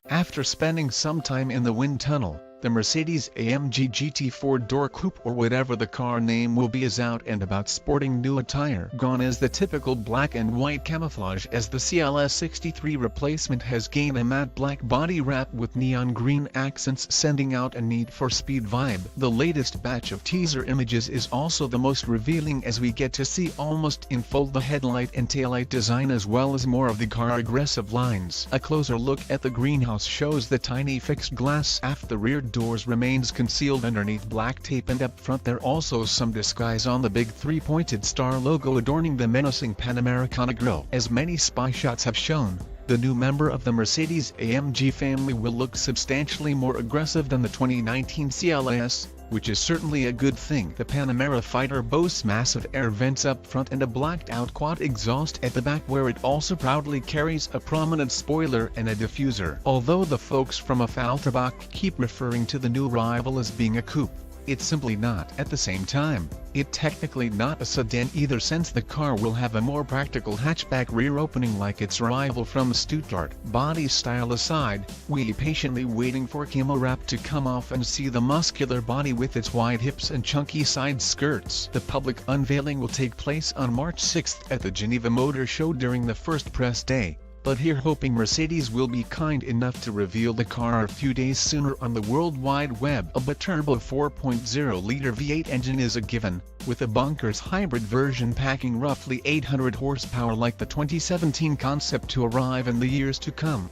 After spending some time in the wind tunnel, the Mercedes-AMG GT Four-Door Coupe, or whatever the car name will be, is out and about sporting new attire. Gone is the typical black and white camouflage, as the CLS 63 replacement has gained a matte black body wrap with neon green accents, sending out a Need for Speed vibe. The latest batch of teaser images is also the most revealing, as we get to see almost in full the headlight and taillight design, as well as more of the car's aggressive lines. A closer look at the greenhouse shows the tiny fixed glass aft the rear doors remains concealed underneath black tape, and up front there also some disguise on the big three-pointed star logo adorning the menacing Panamericana grille. As many spy shots have shown, the new member of the Mercedes-AMG family will look substantially more aggressive than the 2019 CLS, which is certainly a good thing. The Panamera fighter boasts massive air vents up front and a blacked-out quad exhaust at the back, where it also proudly carries a prominent spoiler and a diffuser. Although the folks from Automotive keep referring to the new rival as being a coupe, it's simply not. At the same time, it's technically not a sedan either, since the car will have a more practical hatchback rear opening like its rival from Stuttgart. Body style aside, we patiently waiting for camo wrap to come off and see the muscular body with its wide hips and chunky side skirts. The public unveiling will take place on March 6 at the Geneva Motor Show during the first press day, but here hoping Mercedes will be kind enough to reveal the car a few days sooner on the World Wide Web. A biturbo 4.0-liter V8 engine is a given, with a bonkers hybrid version packing roughly 800 horsepower like the 2017 concept to arrive in the years to come.